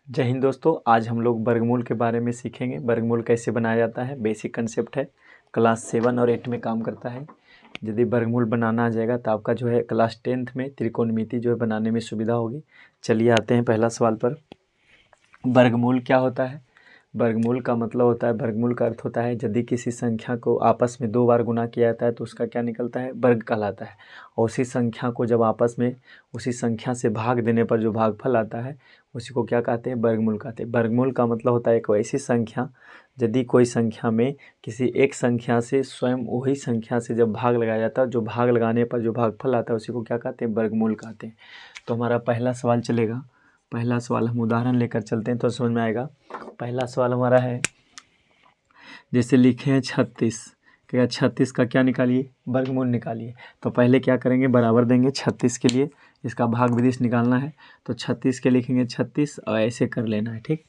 जय हिंद दोस्तों। आज हम लोग वर्गमूल के बारे में सीखेंगे। वर्गमूल कैसे बनाया जाता है, बेसिक कंसेप्ट है, क्लास 7 और 8 में काम करता है। यदि वर्गमूल बनाना आ जाएगा तो आपका जो है क्लास 10th में त्रिकोणमिति जो है बनाने में सुविधा होगी। चलिए आते हैं पहला सवाल पर। वर्गमूल क्या होता है? वर्गमूल का मतलब होता है, वर्गमूल का अर्थ होता है यदि किसी संख्या को आपस में 2 बार गुना किया जाता है तो उसका क्या निकलता है, वर्ग कहलाता है। और उसी संख्या को जब आपस में उसी संख्या से भाग देने पर जो भागफल आता है उसी को क्या कहते हैं, वर्गमूल कहते हैं। वर्गमूल का मतलब होता है एक ऐसी संख्या, यदि कोई संख्या में किसी एक संख्या से स्वयं वही संख्या से जब भाग लगाया जाता है, जो भाग लगाने पर जो भागफल आता है उसी को क्या कहते हैं, वर्गमूल कहते हैं। तो हमारा पहला सवाल चलेगा। पहला सवाल हम उदाहरण लेकर चलते हैं तो समझ में आएगा। पहला सवाल हमारा है, जैसे लिखे हैं 36, क्या 36 का क्या निकालिए, वर्गमूल निकालिए। तो पहले क्या करेंगे, बराबर देंगे 36 के लिए, इसका भाग विदिश निकालना है। तो 36 के लिखेंगे 36 और ऐसे कर लेना है, ठीक।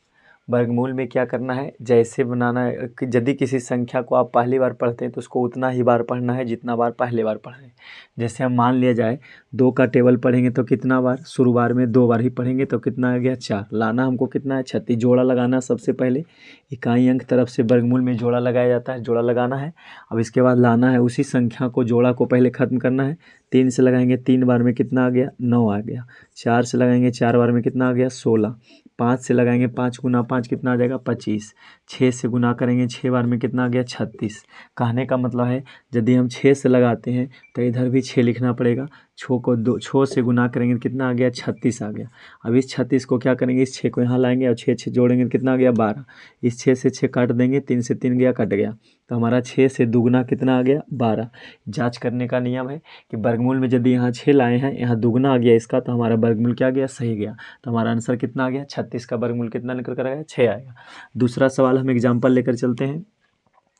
वर्गमूल में क्या करना है, जैसे बनाना है कि यदि किसी संख्या को आप पहली बार पढ़ते हैं तो उसको उतना ही बार पढ़ना है जितना बार पहले बार पढ़ रहे हैं। जैसे हम मान लिया जाए 2 का टेबल पढ़ेंगे तो कितना बार, शुरू बार में 2 बार ही पढ़ेंगे तो कितना आ गया, 4। लाना हमको कितना है, 36। जोड़ा लगाना सबसे पहले, इकाई अंक तरफ से वर्गमूल में जोड़ा लगाया जाता है, जोड़ा लगाना है। अब इसके बाद लाना है उसी संख्या को, जोड़ा को पहले ख़त्म करना है। 3 से लगाएंगे 3 बार में कितना आ गया, 9 आ गया। 4 से लगाएंगे 4 बार में कितना आ गया, 16। 5 से लगाएंगे 5 गुना 5 कितना आ जाएगा, 25। 6 से गुना करेंगे 6 बार में कितना आ गया, 36। कहने का मतलब है यदि हम 6 से लगाते हैं तो इधर भी 6 लिखना पड़ेगा। 6 से गुना करेंगे कितना आ गया, 36 आ गया। अब इस 36 को क्या करेंगे, इस 6 को यहाँ लाएंगे और 6 जोड़ेंगे कितना आ गया, 12। इस 6 से 6 काट देंगे, 3 से 3 गया, कट गया। तो हमारा 6 से दुगना कितना आ गया, 12। जांच करने का नियम है कि वर्गमूल में यदि यहाँ 6 लाए हैं, यहाँ दुगना आ गया इसका, तो हमारा वर्गमूल क्या गया, सही गया। तो हमारा आंसर कितना आ गया, 36 का वर्गमूल कितना निकल कर आएगा, 6 आएगा। दूसरा सवाल हम एग्जाम्पल लेकर चलते हैं।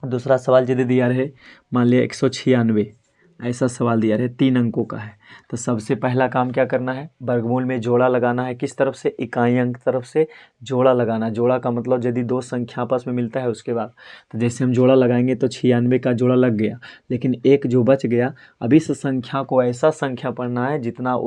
दूसरा सवाल यदि दिया रहे, मान लिया 196, ऐसा सवाल दिया रहे, 3 अंकों का है। तो सबसे पहला काम क्या करना है, वर्गमूल में जोड़ा लगाना है। किस तरफ से, इकाई अंक तरफ से जोड़ा लगाना। जोड़ा का मतलब यदि 2 संख्या आपस में मिलता है उसके बाद, तो जैसे हम जोड़ा लगाएंगे तो 96 का जोड़ा लग गया, लेकिन एक जो बच गया, अब इस संख्या को ऐसा संख्या पढ़ना है जितना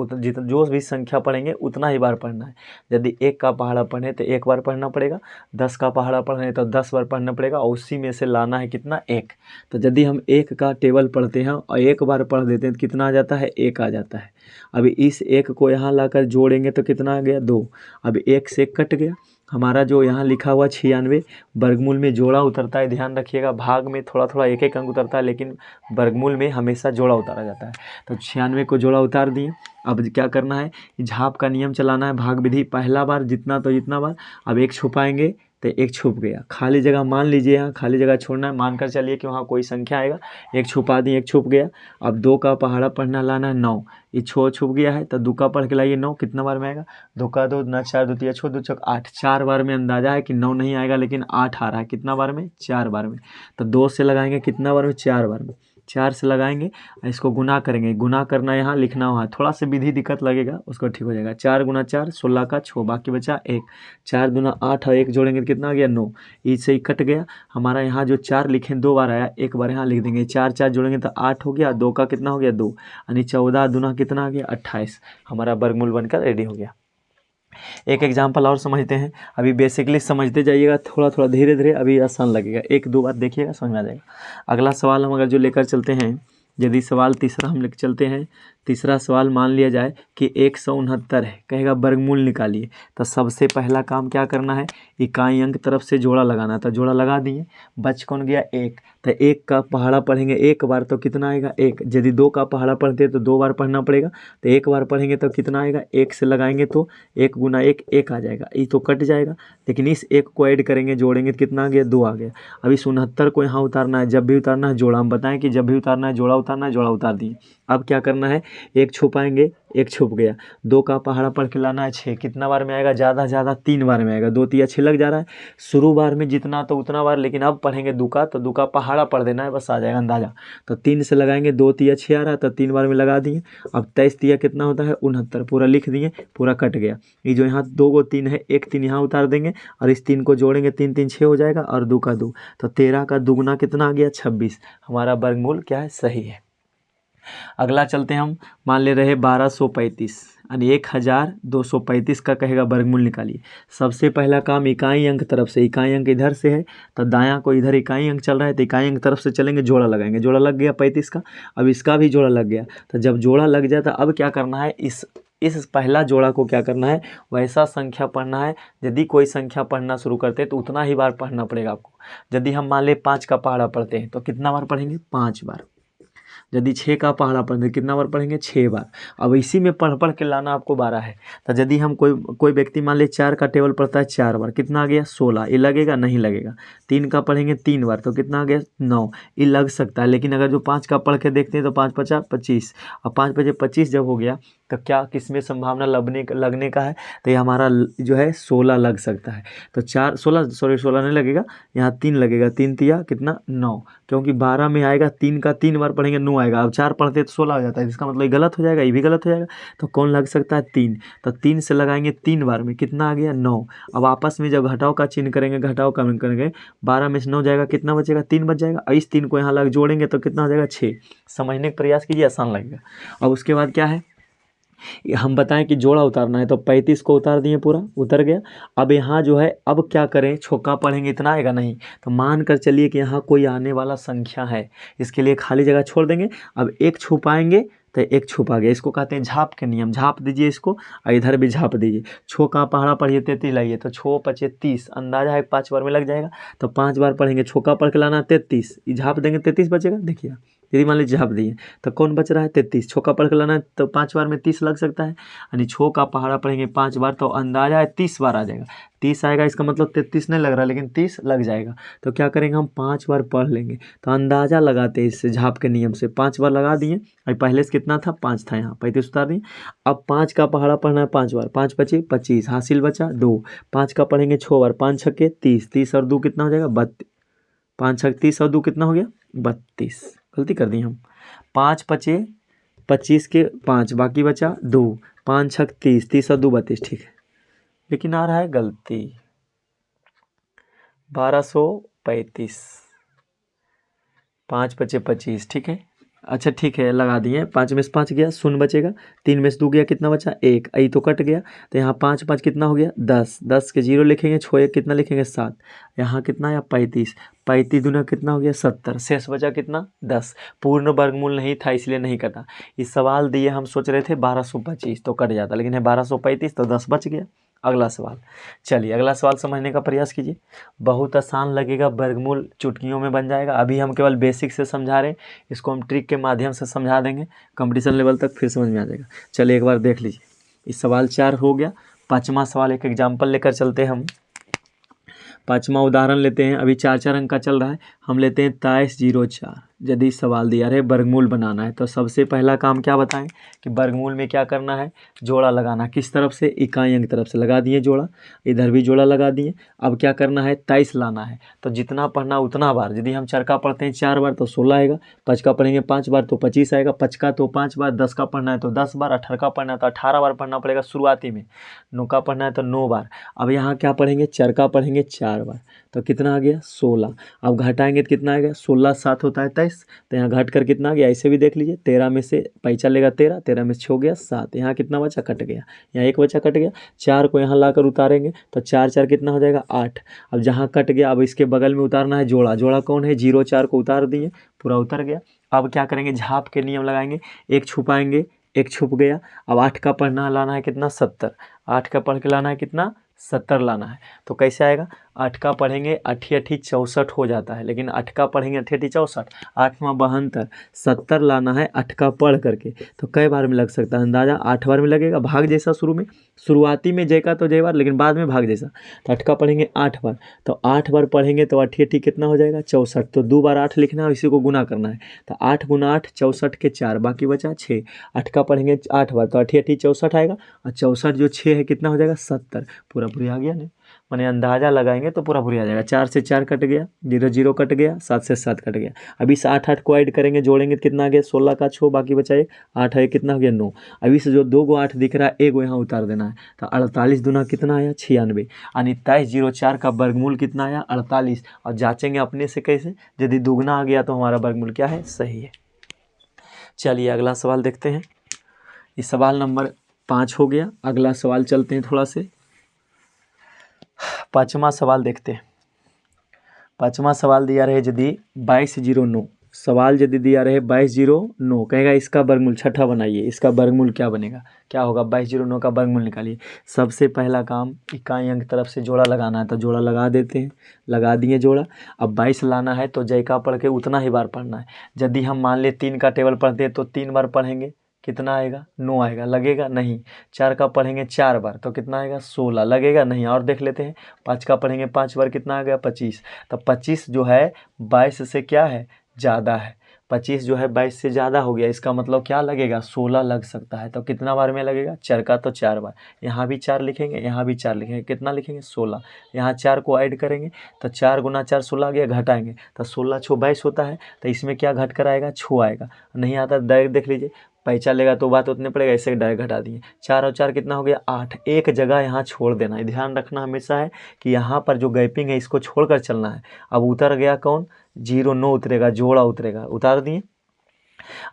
जो भी संख्या पढ़ेंगे उतना ही बार पढ़ना है। यदि 1 का पहाड़ा पढ़े तो 1 बार पढ़ना पड़ेगा, 10 का पहाड़ा पढ़े तो 10 बार पढ़ना पड़ेगा, और उसी में से लाना है कितना, 1। तो यदि हम 1 का टेबल पढ़ते हैं और 1 बार पढ़ देते हैं तो कितना आ जाता है, 1 आ जाता है। अभी इस 1 को यहाँ लाकर जोड़ेंगे तो कितना आ गया, 2। अब 1 से 1 कट गया। हमारा जो यहाँ लिखा हुआ 96, वर्गमूल में जोड़ा उतरता है, ध्यान रखिएगा। भाग में थोड़ा थोड़ा एक एक अंक उतरता है, लेकिन वर्गमूल में हमेशा जोड़ा उतारा जाता है। तो 96 को जोड़ा उतार दिए। अब क्या करना है, झाप का नियम चलाना है, भाग विधि। पहला बार जितना तो जितना बार। अब 1 छुपाएंगे तो 1 छुप गया। खाली जगह मान लीजिए, यहाँ खाली जगह छोड़ना है, मानकर चलिए कि वहाँ कोई संख्या आएगा, 1 छुपा दिए, 1 छुप गया। अब 2 का पहाड़ा पढ़ना लाना है, 9। ये 6 छुप गया है तो 2 का पढ़ के लाइए, 9 कितना बार में आएगा, 2 का 2 ना 4 2 6 2 6 8, 4 बार में। अंदाजा है कि 9 नहीं आएगा, लेकिन 8 आ रहा है, कितना बार में, 4 बार में। तो 2 से लगाएंगे कितना बार में, 4 बार में। 4 से लगाएंगे, इसको गुना करेंगे, गुना करना यहाँ, लिखना वहाँ, थोड़ा सा विधि दिक्कत लगेगा, उसको ठीक हो जाएगा। 4 गुना 4 16 का 6, बाकी बचा 1। 4 दूना 8 और 1 जोड़ेंगे तो कितना आ गया, 9। इससे ही कट गया हमारा। यहाँ जो 4 लिखे 2 बार आया, 1 बार यहाँ लिख देंगे। 4 4 जोड़ेंगे तो 8 हो गया, 2 का कितना हो गया, 2, यानी 14 दूना कितना आ गया, 28। हमारा वर्गमूल बनकर रेडी हो गया। एक एग्जाम्पल और समझते हैं। अभी बेसिकली समझते जाइएगा, थोड़ा थोड़ा धीरे धीरे, अभी आसान लगेगा, 1-2 बार देखिएगा समझ में आ जाएगा। अगला सवाल हम अगर जो लेकर चलते हैं, यदि सवाल तीसरा हम लेकर चलते हैं। तीसरा सवाल मान लिया जाए कि 169 है, कहेगा वर्गमूल निकालिए। तो सबसे पहला काम क्या करना है, इकाई अंक तरफ से जोड़ा लगाना। तो जोड़ा लगा दिए, बच कौन गया, 1। तो 1 का पहाड़ा पढ़ेंगे 1 बार तो कितना आएगा, 1। यदि 2 का पहाड़ा पढ़ते हैं तो 2 बार पढ़ना पड़ेगा, तो 1 बार पढ़ेंगे तो कितना आएगा, 1 से लगाएंगे तो 1 गुना 1 1 आ जाएगा, ये तो कट जाएगा। लेकिन इस 1 को ऐड करेंगे, जोड़ेंगे तो कितना आ गया, 2 आ गया। अब इस 69 को यहाँ उतारना है, जब भी उतारना है जोड़ा, हम बताएं कि जब भी उतारना है जोड़ा उतारना है, जोड़ा उतार दिए। अब क्या करना है, 1 छुपाएंगे, 1 छुप गया। 2 का पहाड़ा पढ़ के लाना है, 6 कितना बार में आएगा, ज़्यादा से ज़्यादा 3 बार में आएगा। 2 तिया 6 लग जा रहा है, शुरू बार में जितना तो उतना बार, लेकिन अब पढ़ेंगे 2 का, तो 2 का पहाड़ा पढ़ देना है, बस आ जाएगा अंदाजा। तो 3 से लगाएंगे, 2 तिया 6 आ रहा है, तो 3 बार में लगा दिए। अब 23 तिया कितना होता है, 69, पूरा लिख दिए, पूरा कट गया। ये जो यहाँ 2 को 3 है, 1 3 यहाँ उतार देंगे और इस 3 को जोड़ेंगे, 3 3 6 हो जाएगा, और 2 का 2, तो 13 का दुगुना कितना आ गया, 26। हमारा वर्गमूल क्या है, सही है। अगला चलते हैं हम, मान ले रहे 1235 यानी 1235 का कहेगा वर्गमूल निकालिए। सबसे पहला काम इकाई अंक तरफ से, इकाई अंक इधर से है तो दायां को इधर इकाई अंक चल रहा है तो इकाई अंक तरफ से चलेंगे, जोड़ा लगाएंगे, जोड़ा लग गया 35 का। अब इसका भी जोड़ा लग गया, तो जब जोड़ा लग जाए तो अब क्या करना है, इस पहला जोड़ा को क्या करना है, वैसा संख्या पढ़ना है। यदि कोई संख्या पढ़ना शुरू करते हैं तो उतना ही बार पढ़ना पड़ेगा आपको। यदि हम मान ले 5 का पहाड़ा पढ़ते हैं तो कितना बार पढ़ेंगे, 5 बार। यदि 6 का पहाड़ा पढ़ेंगे कितना बार पढ़ेंगे, 6 बार। अब इसी में पढ़ पढ़ के लाना आपको 12 है। तो यदि हम कोई व्यक्ति मान ले 4 का टेबल पढ़ता है 4 बार, कितना आ गया 16। ये लगेगा, नहीं लगेगा। 3 का पढ़ेंगे 3 बार तो कितना आ गया 9। ये लग सकता है, लेकिन अगर जो 5 का पढ़ के देखते हैं तो 5 पचा 25। अब 5 बजे 25 जब हो गया तो क्या किसमें संभावना लगने का है, तो ये हमारा जो है 16 लग सकता है। तो 16 नहीं लगेगा, यहाँ 3 लगेगा। 3 तिया कितना 9, क्योंकि 12 में आएगा 3 का 3 बार पढ़ेंगे 9 आएगा। अब 4 पढ़ते तो 16 हो जाता है, इसका मतलब ये गलत हो जाएगा, ये भी गलत हो जाएगा। तो कौन लग सकता है 3, तो 3 से लगाएंगे 3 बार में कितना आ गया 9। अब आपस में जब घटाव का चिन्ह करेंगे, घटाव का करेंगे, 12 में से 9 जाएगा, कितना बचेगा 3 बच जाएगा। और इस 3 को यहाँ लग जोड़ेंगे तो कितना हो जाएगा 6। समझने का प्रयास कीजिए, आसान लगेगा। अब उसके बाद क्या है, हम बताएं कि जोड़ा उतारना है तो 35 को उतार दिए, पूरा उतर गया। अब यहाँ जो है, अब क्या करें, छोका पढ़ेंगे इतना आएगा नहीं, तो मान कर चलिए कि यहाँ कोई आने वाला संख्या है, इसके लिए खाली जगह छोड़ देंगे। अब एक छुपाएंगे तो एक छुपा गया, इसको कहते हैं झाप के नियम। झाप दीजिए इसको और इधर भी झाप दीजिए। छो का पहाड़ा पढ़िए 33 लाइए तो 6 पचे 30, अंदाजा है 5 बार में लग जाएगा। तो 5 बार पढ़ेंगे, छोका पढ़ के लाना 33, झाप देंगे 33 बचेगा। देखिए यदि मान लीजिए झाप दिए तो कौन बच रहा है 33, छोका पढ़ के लाना है तो 5 बार में 30 लग सकता है। यानी छो का पहाड़ा पढ़ेंगे 5 बार तो अंदाजा है 30 बार आ जाएगा। 30 आएगा, इसका मतलब 33 नहीं लग रहा, लेकिन 30 लग जाएगा। तो क्या करेंगे, हम 5 बार पढ़ लेंगे। तो अंदाजा लगाते हैं इससे, झाप के नियम से 5 बार लगा दिए। और पहले से कितना था 5 था, यहाँ 35 उतार दिए। अब 5 का पहाड़ा पढ़ना है 5 बार, 5 पचे 25, हासिल बचा 2। 5 का पढ़ेंगे 6 बार, 5 छक्के 30, 30 और 2 कितना हो जाएगा 32। 5 छक्के 30 और 2 कितना हो गया 32। गलती कर दी हम, 5 पचे 25 के 5, बाकी बचा 2। 5 छक 30, 30 और 2 32, ठीक है। लेकिन आ रहा है गलती, 1235, 5 पचे 25, ठीक है। अच्छा ठीक है, लगा दिए। 5 में से 5 गया, 0 बचेगा। 3 में से 2 गया, कितना बचा 1, आई तो कट गया। तो यहाँ 5 5 कितना हो गया 10, 10 के 0 लिखेंगे, 6 1 कितना लिखेंगे 7। यहाँ कितना आया 35, 35 दूना कितना हो गया 70, शेष बचा कितना 10। पूर्ण वर्गमूल नहीं था इसलिए नहीं कटा। इस सवाल दिए हम सोच रहे थे 1225 तो कट जाता, लेकिन है 1235 तो 10 बच गया। अगला सवाल, चलिए अगला सवाल समझने का प्रयास कीजिए। बहुत आसान लगेगा, वर्गमूल चुटकियों में बन जाएगा। अभी हम केवल बेसिक से समझा रहे हैं, इसको हम ट्रिक के माध्यम से समझा देंगे, कंपटीशन लेवल तक फिर समझ में आ जाएगा। चलिए एक बार देख लीजिए, इस सवाल 4 हो गया। 5वां सवाल एक एग्जाम्पल लेकर चलते हैं हम। 5वां उदाहरण लेते हैं, अभी 4 अंक का चल रहा है, हम लेते हैं 2304। यदि सवाल दिया रहे वर्गमूल बनाना है तो सबसे पहला काम क्या बताएं कि वर्गमूल में क्या करना है, जोड़ा लगाना। किस तरफ से, इकाई अंक तरफ से लगा दिए जोड़ा, इधर भी जोड़ा लगा दिए। अब क्या करना है 23 लाना है, तो जितना पढ़ना उतना बार। यदि हम चरका पढ़ते हैं 4 बार तो 16 आएगा, 5 का पढ़ेंगे 5 बार तो 25 आएगा, 5 का तो 5 बार, 10 का पढ़ना है तो 10 बार, 18 का पढ़ना है तो 18 बार पढ़ना पड़ेगा शुरुआती में, 9 का पढ़ना है तो 9 बार। अब यहाँ क्या पढ़ेंगे, चरका पढ़ेंगे 4 बार तो कितना आ गया 16। अब घटाएंगे तो कितना आएगा, 16 7 होता है 23, तो यहाँ घट कर कितना आ गया, ऐसे भी देख लीजिए। 13 में से पैसा लेगा 13, 13 में से 6 गया 7, यहाँ कितना बचा कट गया, यहाँ 1 बचा कट गया। 4 को यहाँ लाकर उतारेंगे तो 4 4 कितना हो जाएगा 8। अब जहाँ कट गया अब इसके बगल में उतारना है जोड़ा, जोड़ा कौन है 0 4 को उतार दिए, पूरा उतर गया। अब क्या करेंगे, झाप के नियम लगाएंगे, एक छुपाएंगे, एक छुप गया। अब 8 का पढ़ना लाना है कितना 70, 8 का पढ़ के लाना है कितना 70 लाना है। तो कैसे आएगा, 8 का पढ़ेंगे 8 8 64 हो जाता है, लेकिन 8 का पढ़ेंगे 8 8 64, 8वां 72, 70 लाना है 8 का पढ़ करके। तो कई बार में लग सकता है, अंदाजा 8 बार में लगेगा, भाग जैसा शुरू में, शुरुआती में जय का तो जय बार, लेकिन बाद में भाग जैसा। तो 8 का पढ़ेंगे 8 बार, तो 8 बार पढ़ेंगे तो 8 8 कितना हो जाएगा 64, तो 2 बार 8 लिखना है, इसी को गुना करना है। तो 8 गुना 8 64 के 4, बाकी बचा 6। 8 का पढ़ेंगे 8 बार तो 8 8 64 आएगा, और 64 जो 6 है कितना हो जाएगा 70, पूरा पूरी आ गया नहीं, मैंने अंदाजा लगाएंगे तो पूरा पूरी आ जाएगा। 4 से 4 कट गया, 0 0 कट गया, 7 से 7 कट गया। अभी इस 8 8 को ऐड करेंगे, जोड़ेंगे तो कितना आ गया 16 का 6, बाकी बचा 1, 8 है कितना हो गया 9। अभी से जो 2 गो 8 दिख रहा है, 1 गो यहाँ उतार देना है। तो 48 दूना कितना आया 96, यानी 2304 का वर्गमूल कितना आया 48। और जांचेंगे अपने से कैसे, यदि दुगना आ गया तो हमारा वर्गमूल क्या है सही है। चलिए अगला सवाल देखते हैं। ये सवाल नंबर 5 हो गया। अगला सवाल चलते हैं थोड़ा से, 5वां सवाल देखते हैं। 5वां सवाल दिया रहे यदि 2209, सवाल यदि दिया रहे 2209, कहेगा इसका वर्गमूल, छठा बनाइए, इसका वर्गमूल क्या बनेगा, क्या होगा, 2209 का वर्गमूल निकालिए। सबसे पहला काम इकाई अंक तरफ से जोड़ा लगाना है, तो जोड़ा लगा देते हैं, लगा दिए जोड़ा। अब 22 लाना है तो जयका पढ़ के उतना ही बार पढ़ना है। यदि हम मान ले 3 का टेबल पढ़ते हैं तो 3 बार पढ़ेंगे, कितना आएगा, 9 आएगा, लगेगा नहीं। 4 का पढ़ेंगे 4 बार तो कितना आएगा, 16, लगेगा नहीं। और देख लेते हैं, 5 का पढ़ेंगे 5 बार, कितना आ गया, 25। तो 25 जो है 22 से क्या है, ज़्यादा है। 25 जो है 22 से ज़्यादा हो गया, इसका मतलब क्या लगेगा, 16 लग सकता है। तो कितना बार में लगेगा, 4 का तो 4 बार, यहाँ भी 4 लिखेंगे, यहाँ भी 4 लिखेंगे, कितना लिखेंगे, 16। यहाँ 4 को ऐड करेंगे तो 4 गुना 4 16 आ गया, घटाएंगे तो 16 छो 22 होता है। तो इसमें क्या घट कर आएगा, छो आएगा, नहीं आता डायरेक्ट देख लीजिए, पैसा लेगा तो बात उतने पड़ेगा, ऐसे डायरेक्ट घटा दिए। 4 और 4 कितना हो गया, 8। एक जगह यहाँ छोड़ देना है, ध्यान रखना हमेशा है कि यहाँ पर जो गैपिंग है इसको छोड़कर चलना है। अब उतर गया कौन, 09 उतरेगा, जोड़ा उतरेगा, उतार दिए।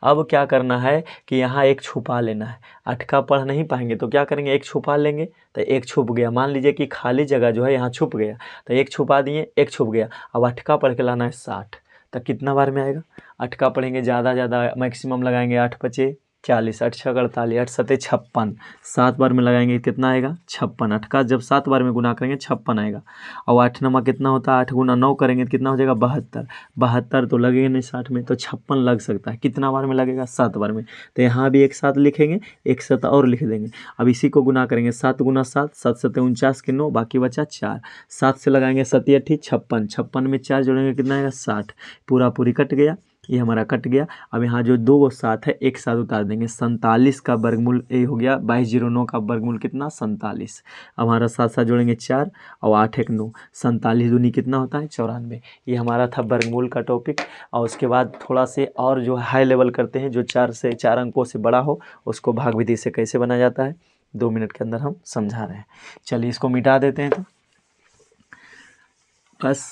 अब क्या करना है कि यहाँ एक छुपा लेना है। 8 का पढ़ नहीं पाएंगे तो क्या करेंगे, एक छुपा लेंगे, तो एक छुप गया। मान लीजिए कि खाली जगह जो है यहाँ छुप गया, तो एक छुपा दिए, एक छुप गया। अब 8 का पढ़ के लाना है 60, तो कितना बार में आएगा, 8 का पढ़ेंगे ज़्यादा मैक्सिमम लगाएंगे, 8 पचे 40, 8 छः 48, 8 सते 56, 7 बार में लगाएंगे कितना आएगा, 56। 8 का जब 7 बार में गुना करेंगे 56 आएगा। और 8 नमा कितना होता है, 8 गुना 9 करेंगे तो कितना हो जाएगा, 72। 72 तो लगेगा नहीं 60 में, तो 56 लग सकता है। कितना बार में लगेगा, 7 बार में। तो यहाँ भी एक 7 लिखेंगे, एक 7 और लिख देंगे। अब इसी को गुना करेंगे, 7 गुना 7, 7 सते 49 के 9, बाकी बचा 4। 7 से लगाएंगे 7 8 56, 56 में 4 जोड़ेंगे कितना आएगा, 60। पूरा पूरी कट गया, ये हमारा कट गया। अब यहाँ जो 2 7 है एक साथ उतार देंगे। 47 का वर्गमूल ये हो गया, 2209 का वर्गमूल कितना, 47। अब हमारा 7 7 जोड़ेंगे 4 और 8 1 9, 47 दूनी कितना होता है, 94। ये हमारा था वर्गमूल का टॉपिक। और उसके बाद थोड़ा से और जो हाई लेवल करते हैं, जो 4 अंकों से बड़ा हो, उसको भाग विधि से कैसे बनाया जाता है, 2 मिनट के अंदर हम समझा रहे हैं। चलिए इसको मिटा देते हैं। तो बस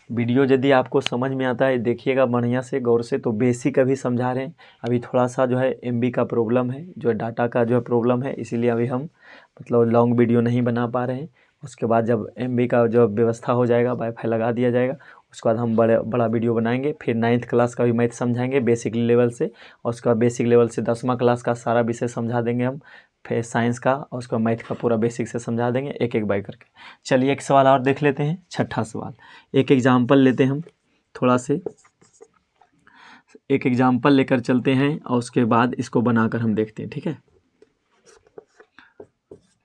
वीडियो यदि आपको समझ में आता है देखिएगा बढ़िया से गौर से, तो बेसिक अभी समझा रहे हैं। अभी थोड़ा सा जो है MB का प्रॉब्लम है, जो डाटा का जो है प्रॉब्लम है, इसीलिए अभी हम मतलब लॉन्ग वीडियो नहीं बना पा रहे हैं। उसके बाद जब MB का जो व्यवस्था हो जाएगा, वाईफाई लगा दिया जाएगा, उसके बाद हम बड़ा वीडियो बनाएंगे। फिर 9th क्लास का भी मैथ समझाएंगे बेसिक लेवल से, और उसके बाद बेसिक लेवल से 10वां क्लास का सारा विषय समझा देंगे हम। फिर साइंस का और उसका मैथ का पूरा बेसिक से समझा देंगे, एक एक बाय करके। चलिए एक सवाल और देख लेते हैं, छठा सवाल। एक एग्जाम्पल लेते हैं हम, थोड़ा से एक एग्जाम्पल लेकर चलते हैं और उसके बाद इसको बनाकर हम देखते हैं, ठीक है।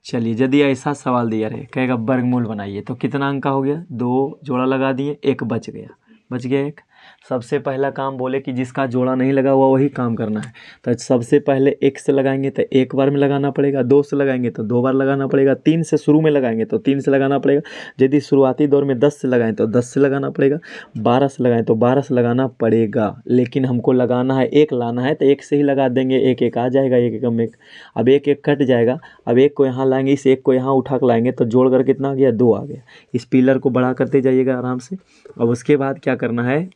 चलिए यदि ऐसा सवाल दिया रहे, कहेगा वर्गमूल बनाइए, तो कितना अंक का हो गया, 2 जोड़ा लगा दिए, एक बच गया एक। सबसे पहला काम बोले कि जिसका जोड़ा नहीं लगा हुआ वही काम करना है। तो सबसे पहले 1 से लगाएंगे तो 1 बार में लगाना पड़ेगा, 2 से लगाएंगे तो 2 बार लगाना पड़ेगा, 3 से शुरू में लगाएंगे तो 3 से लगाना पड़ेगा। यदि शुरुआती दौर में 10 से लगाएं तो 10 से लगाना पड़ेगा, 12 से लगाएं तो 12 से लगाना पड़ेगा। लेकिन हमको लगाना है 1 लाना है तो 1 से ही लगा देंगे, 1 1 आ जाएगा, 1 1 में 1। अब 1 1 कट जाएगा। अब 1 को यहाँ लाएंगे, इस 1 को यहाँ उठा कर लाएंगे तो जोड़ कर कितना आ गया, 2 आ गया। इस पिलर को बड़ा करते जाइएगा आराम से। अब उसके बाद क्या करना है,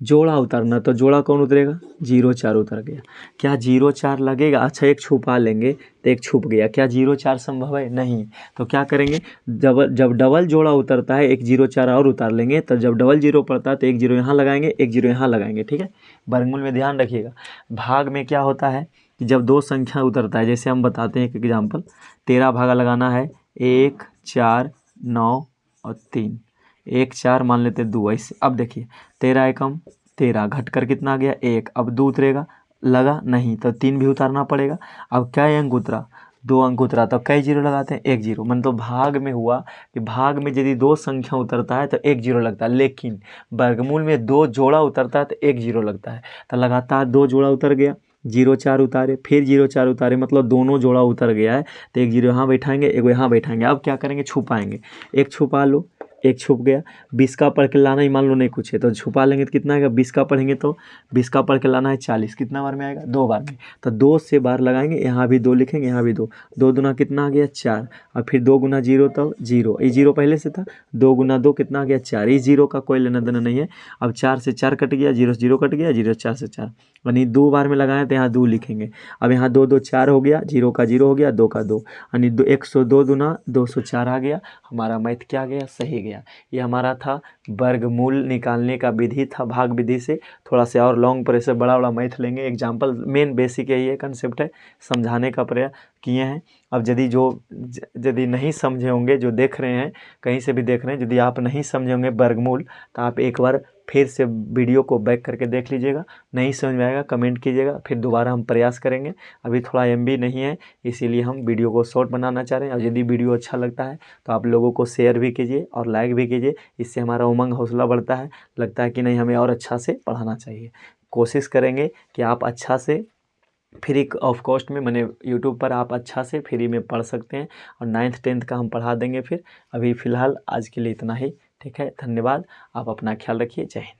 जोड़ा उतारना। तो जोड़ा कौन उतरेगा, 0 4 उतर गया। क्या 0 4 लगेगा, अच्छा एक छुपा लेंगे तो एक छुप गया। क्या 0 4 संभव है, नहीं। तो क्या करेंगे, जब डबल जोड़ा उतरता है 1 0 4 और उतार लेंगे। तो जब डबल 0 पड़ता है तो 1 0 यहाँ लगाएंगे, 1 0 यहाँ लगाएंगे, ठीक है। वर्गमूल में ध्यान रखिएगा। भाग में क्या होता है कि जब 2 संख्या उतरता है, जैसे हम बताते हैं एक एग्जाम्पल, 13 भागा लगाना है 1 4 9 और 3, 1 4 मान लेते 2 ऐसे। अब देखिए 13 एकम 13 घट कर कितना आ गया, 1। अब 2 उतरेगा, लगा नहीं तो 3 भी उतारना पड़ेगा। अब क्या अंक उतरा, 2 अंक उतरा। तो कई 0 लगाते हैं, 1 0। मतलब भाग में हुआ कि भाग में यदि 2 संख्या उतरता है तो 1 0 लगता है, लेकिन वर्गमूल में 2 जोड़ा उतरता है तो 1 0 लगता है। तो लगातार 2 जोड़ा उतर गया, 0 4 उतारे, फिर 0 4 उतारे, मतलब दोनों जोड़ा उतर गया है। तो 1 0 यहाँ बैठाएंगे, 1 यहाँ बैठाएंगे। अब क्या करेंगे, छुपाएंगे। 1 छुपा लो, एक छुप गया। 20 का पढ़ के लाना ही मान लो नहीं कुछ है तो छुपा लेंगे तो कितना आएगा, 20 का पढ़ेंगे तो 20 का पढ़ के लाना है 40, कितना बार में आएगा, 2 बार में। तो 2 से बार लगाएंगे, यहाँ भी 2 लिखेंगे, यहाँ भी 2, 2 दूना कितना आ गया 4, और फिर 2 गुना 0 तो 0, ये 0 पहले से था, 2 गुना 2 कितना आ गया 4, इस 0 का कोई लेना देना नहीं है। अब 4 से 4 कट गया, 0 से 0 कट गया, 0 4 से 4, यानी 2 बार में लगाए तो यहाँ 2 लिखेंगे। अब यहाँ 2 2 4 हो गया, 0 का 0 हो गया, 2 का 2, यानी 102 दूना 204 आ गया। हमारा मैथ क्या गया, सही गया। ये हमारा था वर्गमूल निकालने का विधि था, भाग विधि से थोड़ा सा और लॉन्ग प्रेशर बड़ा बड़ा मैथ लेंगे। एग्जाम्पल मेन बेसिक यही है, कंसेप्ट है, समझाने का प्रयास किए हैं। अब यदि नहीं समझे होंगे, जो देख रहे हैं कहीं से भी देख रहे हैं, यदि आप नहीं समझे होंगे वर्गमूल तो आप एक बार फिर से वीडियो को बैक करके देख लीजिएगा। नहीं समझ में आएगा कमेंट कीजिएगा, फिर दोबारा हम प्रयास करेंगे। अभी थोड़ा MB नहीं है, इसीलिए हम वीडियो को शॉर्ट बनाना चाह रहे हैं। और यदि वीडियो अच्छा लगता है तो आप लोगों को शेयर भी कीजिए और लाइक भी कीजिए, इससे हमारा उमंग हौसला बढ़ता है, लगता है कि नहीं हमें और अच्छा से पढ़ाना चाहिए। कोशिश करेंगे कि आप अच्छा से फ्री ऑफ कॉस्ट में, मैंने यूट्यूब पर आप अच्छा से फ्री में पढ़ सकते हैं। और 9th 10th का हम पढ़ा देंगे फिर। अभी फ़िलहाल आज के लिए इतना ही, ठीक है, धन्यवाद। आप अपना ख्याल रखिए, जय हिंद।